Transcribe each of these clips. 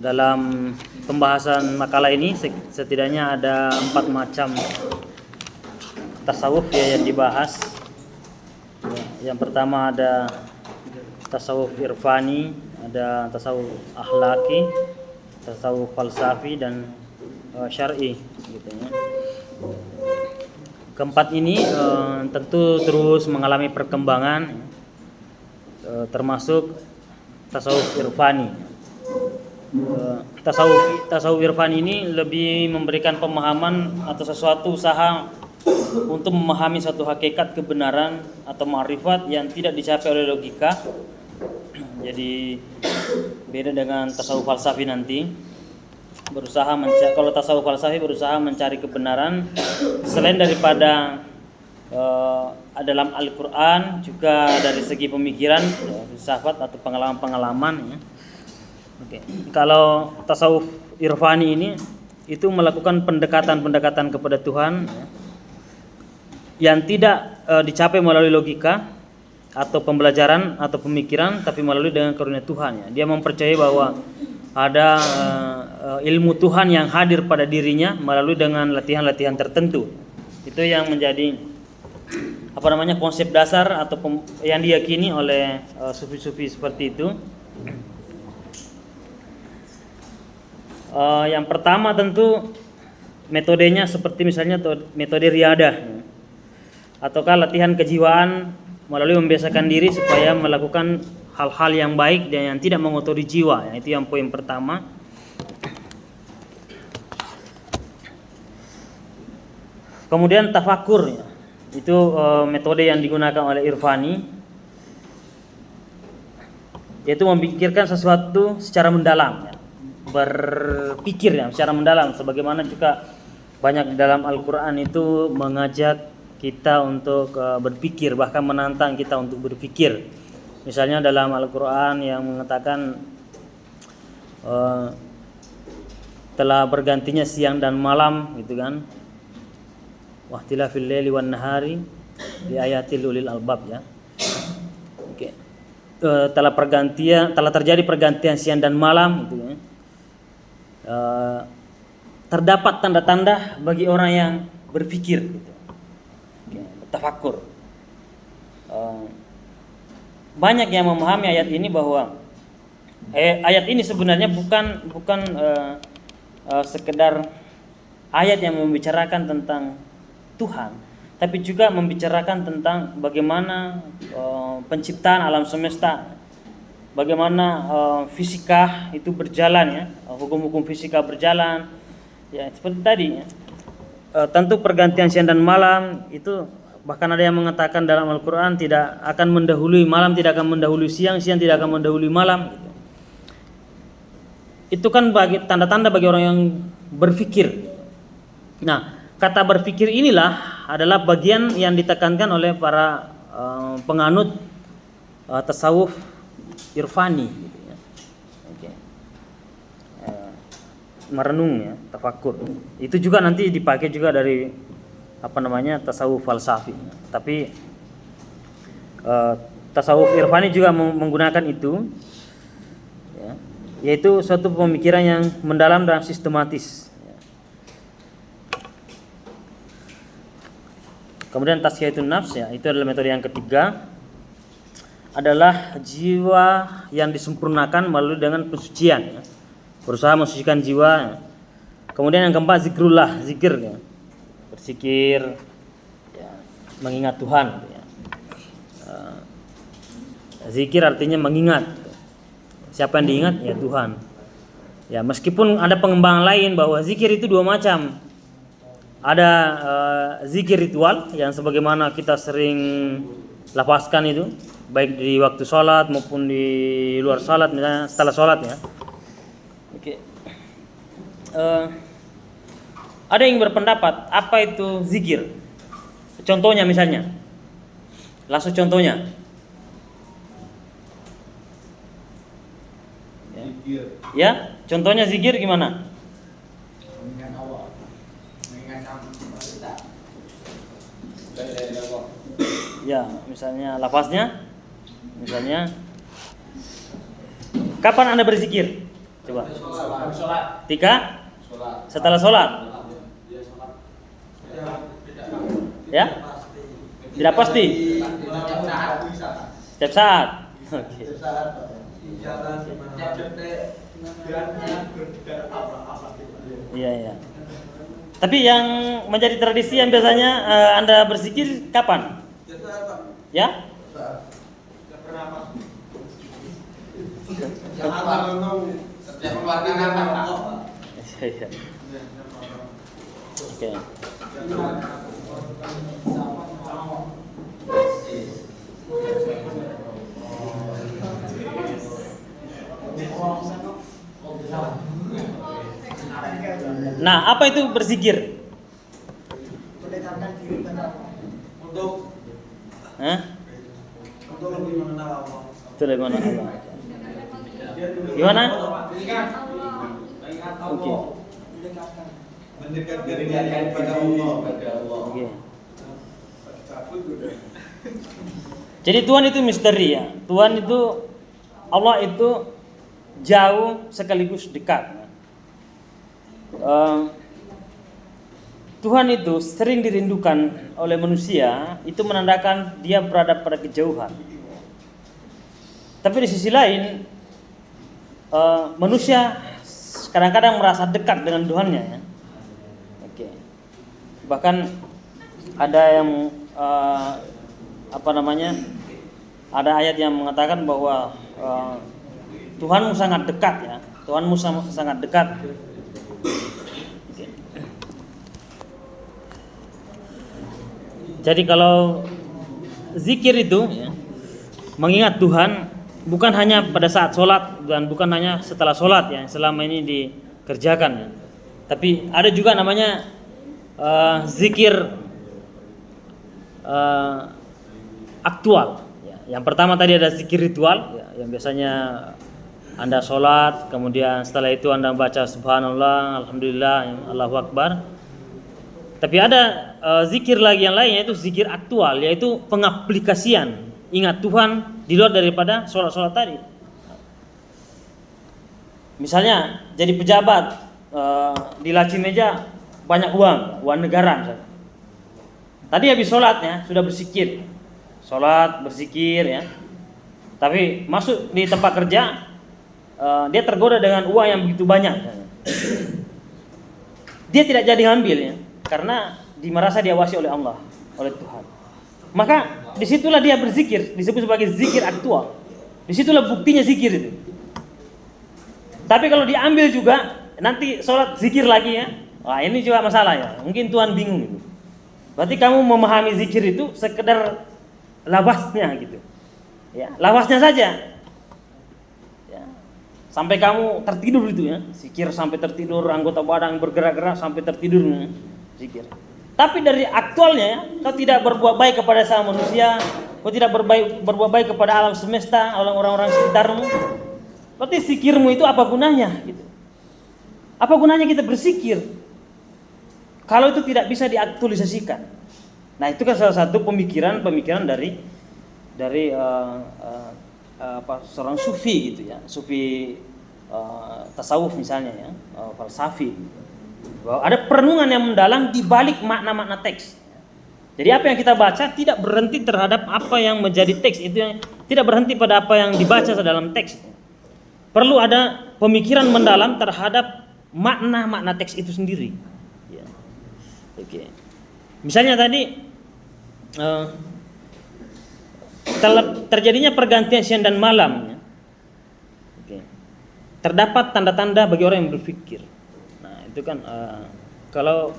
Dalam pembahasan makalah ini setidaknya ada 4 macam tasawuf yang dibahas. Yang pertama ada tasawuf irfani, ada tasawuf akhlaki, tasawuf falsafi dan syar'i gitu ya. Keempat ini tentu terus mengalami perkembangan, termasuk tasawuf irfani. Tasawuf irfan ini lebih memberikan pemahaman atau sesuatu usaha untuk memahami suatu hakikat kebenaran atau ma'rifat yang tidak dicapai oleh logika. Jadi beda dengan tasawuf falsafi nanti. Kalau tasawuf falsafi berusaha mencari kebenaran selain daripada dalam Al-Quran, juga dari segi pemikiran, filsafat atau pengalaman-pengalaman ya. Oke. Kalau tasawuf irfani ini itu melakukan pendekatan kepada Tuhan ya, yang tidak dicapai melalui logika atau pembelajaran atau pemikiran, tapi melalui dengan karunia Tuhan ya. Dia mempercayai bahwa ada ilmu Tuhan yang hadir pada dirinya melalui dengan latihan-latihan tertentu. Itu yang menjadi konsep dasar atau yang diyakini oleh sufi-sufi seperti itu. Yang pertama tentu metodenya seperti misalnya metode riyadah ataukah latihan kejiwaan melalui membiasakan diri supaya melakukan hal-hal yang baik dan yang tidak mengotori jiwa ya. Itu yang poin pertama. Kemudian tafakur ya. Itu metode yang digunakan oleh irfani, yaitu memikirkan sesuatu secara mendalam ya. Berpikir ya secara mendalam, sebagaimana juga banyak di dalam Al-Quran itu mengajak kita untuk berpikir, bahkan menantang kita untuk berpikir. Misalnya dalam Al-Quran yang mengatakan telah bergantinya siang dan malam gitu kan, wahtilafil laili wan nahari di ayatil ulil albab ya. Oke. Telah terjadi pergantian siang dan malam gitu ya. Terdapat tanda-tanda bagi orang yang berpikir gitu. Tafakur. Banyak yang memahami ayat ini bahwa ayat ini sebenarnya bukan sekedar ayat yang membicarakan tentang Tuhan, tapi juga membicarakan tentang bagaimana penciptaan alam semesta, bagaimana fisika itu berjalan ya, hukum-hukum fisika berjalan ya, seperti tadi ya. Tentu pergantian siang dan malam itu bahkan ada yang mengatakan dalam Al-Quran tidak akan mendahului malam, tidak akan mendahului siang, siang tidak akan mendahului malam gitu. Itu kan bagi tanda-tanda bagi orang yang berpikir. Nah, kata berpikir inilah adalah bagian yang ditekankan oleh para penganut tasawuf irfani gitu ya. Okay. Merenung ya, tafakur. Itu juga nanti dipakai juga dari tasawuf falsafi. Tapi tasawuf irfani juga menggunakan itu ya, yaitu suatu pemikiran yang mendalam dan sistematis. Kemudian tazkiyatun nafs ya, itu adalah metode yang ketiga, adalah jiwa yang disempurnakan melalui dengan pensucian ya. Berusaha mensucikan jiwa ya. Kemudian yang keempat zikrullah, zikir ya. Berzikir ya, mengingat Tuhan ya. Zikir artinya mengingat. Siapa yang diingat? Ya Tuhan. Ya, meskipun ada pengembangan lain bahwa zikir itu dua macam. Ada zikir ritual yang sebagaimana kita sering lapaskan itu, baik di waktu sholat maupun di luar sholat, misalnya setelah sholat ya. Oke. Ada yang berpendapat apa itu zikir? Contohnya misalnya, langsung contohnya. Ya, contohnya zikir gimana? Ya, misalnya lafaznya, misalnya kapan Anda berzikir? Coba. Sholat. 3 Sholat. setelah sholat. Ya? Tidak pasti. Setiap saat. Oke. Iya, iya. Tapi yang menjadi tradisi yang biasanya Anda berzikir kapan? Ya? Setiap keluarga nafas. Iya. Oke. Nah, apa itu berzikir? Mendekatkan diri kepada untuk lebih mengenal Allah. Itu lebih mengenal Allah. Gimana? Oke. Mendekatkan diri kepada Allah. Oke. Jadi Tuhan itu misteri ya. Tuhan itu, Allah itu jauh sekaligus dekat. Tuhan itu sering dirindukan oleh manusia, itu menandakan dia berada pada kejauhan. Tapi di sisi lain, manusia kadang-kadang merasa dekat dengan Tuhannya ya. Oke. Bahkan ada yang ada ayat yang mengatakan bahwa Tuhanmu sangat dekat ya. Tuhanmu sangat dekat. Oke. Jadi kalau zikir itu ya, mengingat Tuhan bukan hanya pada saat sholat dan bukan hanya setelah sholat yang selama ini dikerjakan ya. Tapi ada juga namanya zikir aktual ya. Yang pertama tadi ada zikir ritual ya, yang biasanya Anda sholat, kemudian setelah itu Anda baca subhanallah, alhamdulillah, Allahu akbar. Tapi ada zikir lagi yang lain, yaitu zikir aktual, yaitu pengaplikasian ingat Tuhan di luar daripada sholat-sholat tadi. Misalnya jadi pejabat, di laci meja banyak uang negara misalnya. Tadi habis sholatnya sudah berzikir, sholat berzikir ya. Tapi masuk di tempat kerja, dia tergoda dengan uang yang begitu banyak. Dia tidak jadi ngambil ya, karena merasa diawasi oleh Allah, oleh Tuhan. Maka disitulah dia berzikir, disebut sebagai zikir aktual. Disitulah buktinya zikir itu. Tapi kalau diambil juga, nanti sholat zikir lagi ya, wah ini juga masalah ya. Mungkin Tuhan bingung gitu. Berarti kamu memahami zikir itu sekedar lawasnya gitu. Ya, lawasnya saja. Ya. Sampai kamu tertidur itu ya, zikir sampai tertidur, anggota badan bergerak-gerak sampai tertidur zikir. Tapi dari aktualnya ya, kau tidak berbuat baik kepada sama manusia, kau tidak berbuat baik kepada alam semesta, orang-orang sekitarmu. Berarti zikirmu itu apa gunanya gitu. Apa gunanya kita berzikir kalau itu tidak bisa diaktualisasikan? Nah, itu kan salah satu pemikiran dari seorang sufi gitu ya, sufi tasawuf misalnya ya, falsafi. Bahwa ada perenungan yang mendalam di balik makna-makna teks. Jadi apa yang kita baca tidak berhenti terhadap apa yang menjadi teks, itu yang tidak berhenti pada apa yang dibaca dalam teks. Perlu ada pemikiran mendalam terhadap makna-makna teks itu sendiri. Ya. Oke. Misalnya tadi terjadinya pergantian siang dan malam. Ya. Oke. Terdapat tanda-tanda bagi orang yang berpikir. Nah, itu kan kalau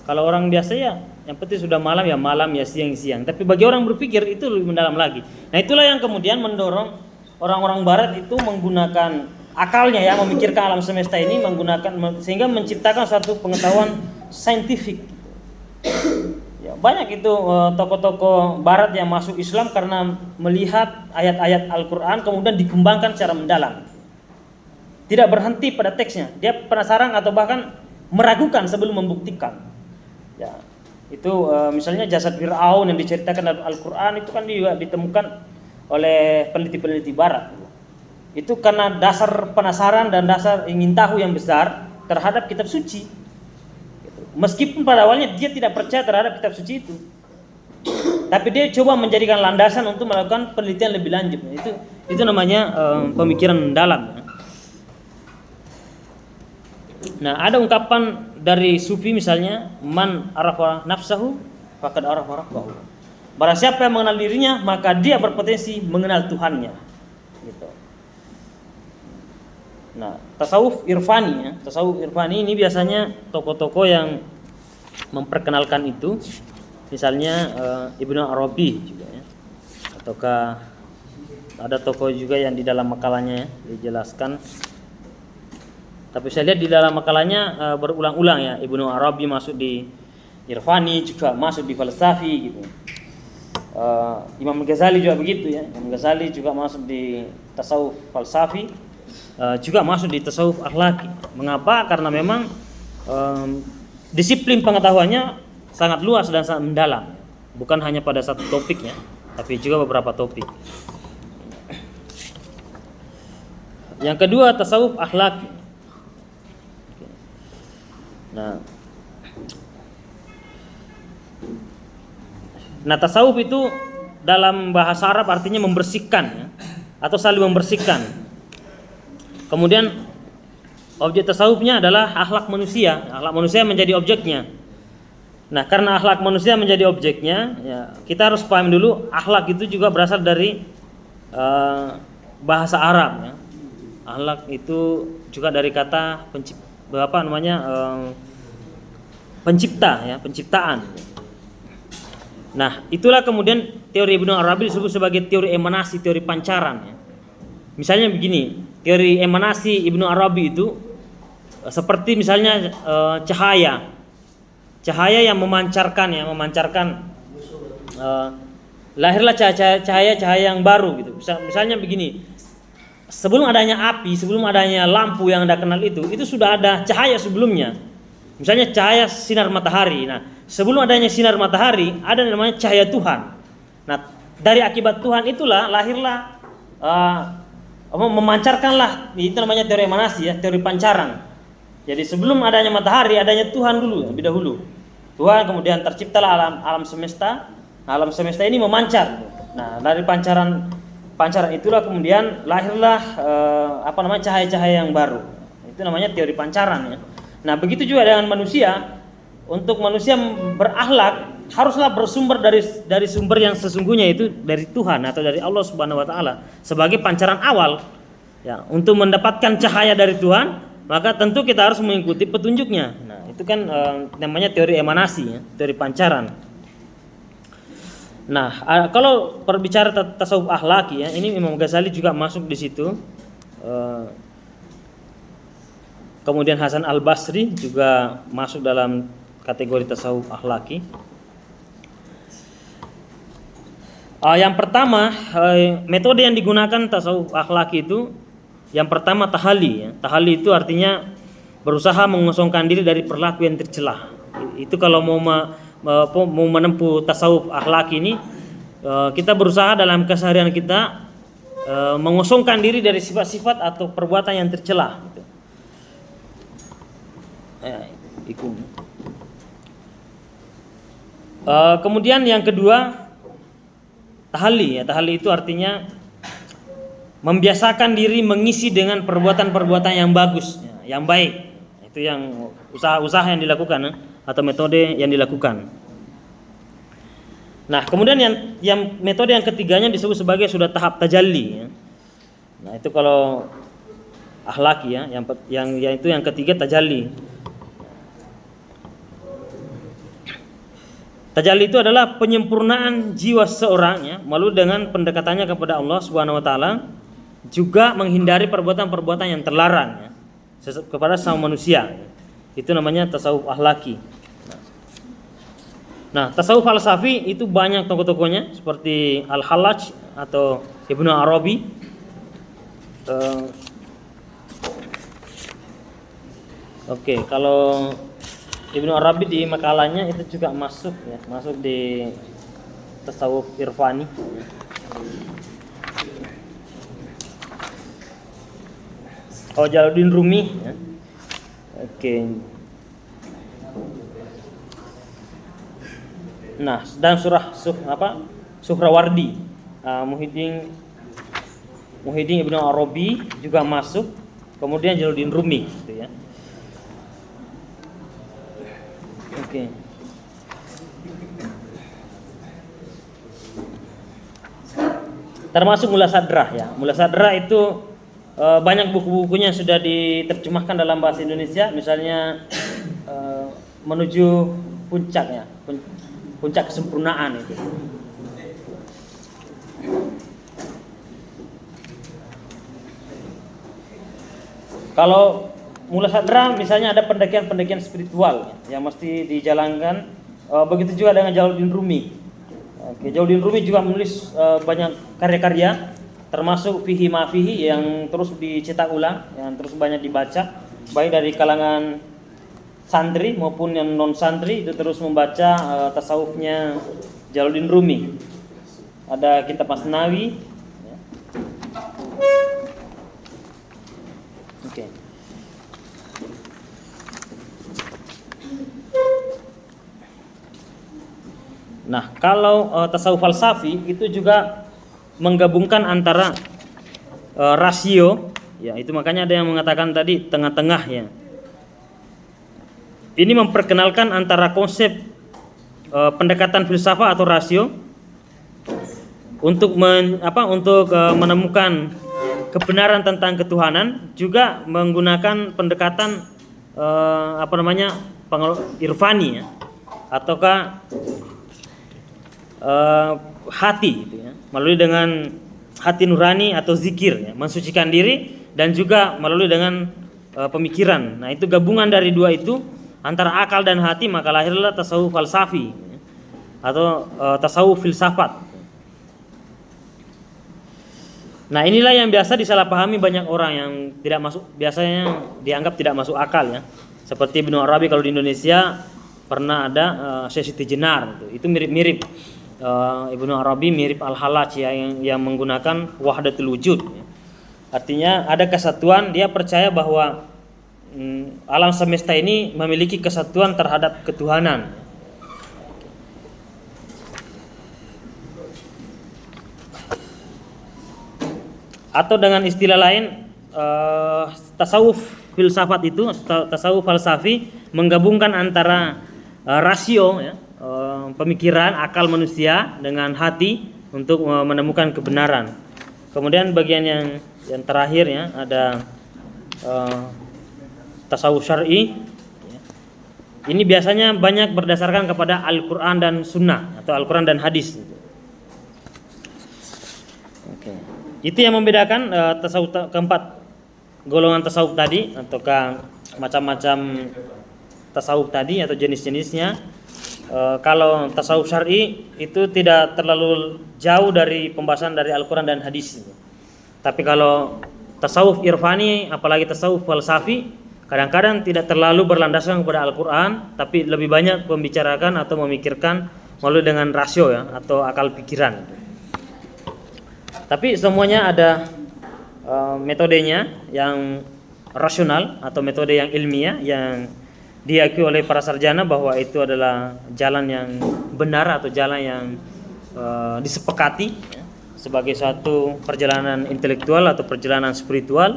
orang biasa ya, yang penting sudah malam ya siang. Tapi bagi orang berpikir itu lebih mendalam lagi. Nah, itulah yang kemudian mendorong orang-orang barat itu menggunakan akalnya ya, memikirkan alam semesta ini, sehingga menciptakan suatu pengetahuan saintifik. Ya, banyak itu tokoh-tokoh barat yang masuk Islam karena melihat ayat-ayat Al-Qur'an kemudian dikembangkan secara mendalam. Tidak berhenti pada teksnya. Dia penasaran atau bahkan meragukan sebelum membuktikan. Ya, itu misalnya jasad Fir'aun yang diceritakan dalam Al-Qur'an itu kan juga ditemukan oleh peneliti-peneliti barat. itu karena dasar penasaran dan dasar ingin tahu yang besar terhadap kitab suci. Meskipun pada awalnya dia tidak percaya terhadap kitab suci itu, tapi dia coba menjadikan landasan untuk melakukan penelitian lebih lanjut. Itu namanya pemikiran dalam. Nah, ada ungkapan dari sufi misalnya, man arafa nafsahu faqad arafa rabbahu. Barang siapa yang mengenal dirinya, maka dia berpotensi mengenal Tuhannya. Gitu. Nah, tasawuf irfani ini biasanya tokoh-tokoh yang memperkenalkan itu. Misalnya Ibnu Arabi juga ya. Ataukah ada tokoh juga yang di dalam makalahnya ya, dijelaskan. Tapi saya lihat di dalam makalahnya berulang-ulang ya, Ibnu Arabi masuk di irfani, juga masuk di falsafi gitu. Imam Ghazali juga begitu ya. Imam Ghazali juga masuk di tasawuf falsafi, juga masuk di tasawuf akhlaki. Mengapa? Karena memang disiplin pengetahuannya sangat luas dan sangat mendalam. Bukan hanya pada satu topik ya, tapi juga beberapa topik. Yang kedua, tasawuf akhlaki. Nah, tasawuf itu dalam bahasa Arab artinya membersihkan ya, atau saling membersihkan. Kemudian objek tasawufnya adalah akhlak manusia. Akhlak manusia menjadi objeknya. Nah, karena akhlak manusia menjadi objeknya, ya, kita harus paham dulu akhlak itu juga berasal dari bahasa Arab ya. Akhlak itu juga dari kata pencipta ya, penciptaan. Nah, itulah kemudian teori Ibnu Arabi disebut sebagai teori emanasi, teori pancaran ya. Misalnya begini, teori emanasi Ibnu Arabi itu seperti misalnya cahaya yang memancarkan lahirlah cahaya yang baru gitu. Misalnya begini, sebelum adanya api, sebelum adanya lampu yang Anda kenal itu sudah ada cahaya sebelumnya. Misalnya cahaya sinar matahari. Nah, sebelum adanya sinar matahari ada namanya cahaya Tuhan. Nah, dari akibat Tuhan itulah lahirlah memancarkanlah, itu namanya teori emanasi ya, teori pancaran. Jadi sebelum adanya matahari adanya Tuhan dulu, lebih dahulu. Tuhan, kemudian terciptalah alam semesta. Nah, alam semesta ini memancar. Nah, dari pancaran itulah kemudian lahirlah cahaya-cahaya yang baru. Itu namanya teori pancaran ya. Nah, begitu juga dengan manusia. Untuk manusia berakhlak haruslah bersumber dari sumber yang sesungguhnya, itu dari Tuhan atau dari Allah Subhanahu wa taala sebagai pancaran awal. Ya, untuk mendapatkan cahaya dari Tuhan, maka tentu kita harus mengikuti petunjuknya. Nah, itu kan namanya teori emanasi ya, teori pancaran. Nah, kalau berbicara tasawuf akhlaki ya, ini Imam Ghazali juga masuk di situ. Kemudian Hasan Al-Basri juga masuk dalam kategori tasawuf akhlaki. Yang pertama, metode yang digunakan tasawuf akhlaki itu, yang pertama tahalli ya. Tahalli itu artinya berusaha mengosongkan diri dari perilaku yang tercela. Itu kalau mau menempuh tasawuf akhlaki ini, kita berusaha dalam keseharian kita mengosongkan diri dari sifat-sifat atau perbuatan yang tercela gitu. Kemudian yang kedua tahalli ya. Tahalli itu artinya membiasakan diri mengisi dengan perbuatan-perbuatan yang bagus ya, yang baik. Itu yang usaha-usaha yang dilakukan atau metode yang dilakukan. Nah, kemudian yang metode yang ketiganya disebut sebagai sudah tahap tajalli ya. Nah, itu kalau akhlaki ya, yang itu yang ketiga tajalli. Tajalli itu adalah penyempurnaan jiwa seorang ya, melalui dengan pendekatannya kepada Allah Subhanahu wa taala, juga menghindari perbuatan-perbuatan yang terlarang ya, kepada sama manusia. Itu namanya tasawuf akhlaki. Nah, tasawuf falsafi itu banyak tokoh-tokohnya seperti Al-Hallaj atau Ibnu Arabi. Kalau Ibnu Arabi di makalahnya itu juga masuk di tasawuf irfani. Oh, Jalaluddin Rumi ya. Oke. Nah, dan Suhrawardi, Muhyiddin Ibnu Arabi juga masuk, kemudian Jalaluddin Rumi gitu ya. Oke. Termasuk Mullah Sadrah ya. Mullah Sadrah itu banyak buku-bukunya sudah diterjemahkan dalam bahasa Indonesia, misalnya menuju puncak ya, puncak kesempurnaan itu. Kalau Mullah Sadrah misalnya ada pendakian-pendakian spiritual ya, yang mesti dijalankan. Begitu juga dengan Jalaluddin Rumi. Oke, Jalaluddin Rumi juga menulis banyak karya-karya, termasuk Fihi Ma Fihi yang terus dicetak ulang, yang terus banyak dibaca, baik dari kalangan santri maupun yang non santri itu terus membaca tasawufnya Jalaluddin Rumi. Ada kitab Masnawi. Ya. Oke. Nah, kalau tasawuf falsafi itu juga menggabungkan antara rasio, ya itu makanya ada yang mengatakan tadi tengah-tengah ya. Ini memperkenalkan antara konsep pendekatan filsafat atau rasio untuk menemukan kebenaran tentang ketuhanan, juga menggunakan pendekatan irfani ya, ataukah hati gitu ya, melalui dengan hati nurani atau zikir ya, mensucikan diri, dan juga melalui dengan pemikiran. Nah, itu gabungan dari dua itu antara akal dan hati, maka lahirlah tasawuf falsafi ya, atau tasawuf filsafat. Nah, inilah yang biasa disalahpahami banyak orang yang tidak masuk, biasanya dianggap tidak masuk akal ya. Seperti Ibnu Arabi kalau di Indonesia pernah ada Syekh Siti Jenar itu mirip-mirip. Ibnu Arabi mirip Al-Halaj yang menggunakan wahdatul wujud. Artinya ada kesatuan, dia percaya bahwa alam semesta ini memiliki kesatuan terhadap ketuhanan. Atau dengan istilah lain, tasawuf filsafat itu, tasawuf falsafi menggabungkan antara rasio ya, pemikiran akal manusia dengan hati untuk menemukan kebenaran. Kemudian bagian yang terakhir ya, ada tasawuf syar'i. Ini biasanya banyak berdasarkan kepada Al-Qur'an dan Sunnah atau Al-Qur'an dan hadis. Oke. Itu yang membedakan tasawuf keempat golongan tasawuf tadi, ataukah macam-macam tasawuf tadi atau jenis-jenisnya. Kalau tasawuf syar'i itu tidak terlalu jauh dari pembahasan dari Al-Qur'an dan hadis. Tapi kalau tasawuf irfani, apalagi tasawuf falsafi, kadang-kadang tidak terlalu berlandaskan kepada Al-Qur'an, tapi lebih banyak membicarakan atau memikirkan melalui dengan rasio ya, atau akal pikiran. Tapi semuanya ada metodenya yang rasional atau metode yang ilmiah yang diakui oleh para sarjana bahwa itu adalah jalan yang benar atau jalan yang disepakati ya, sebagai suatu perjalanan intelektual atau perjalanan spiritual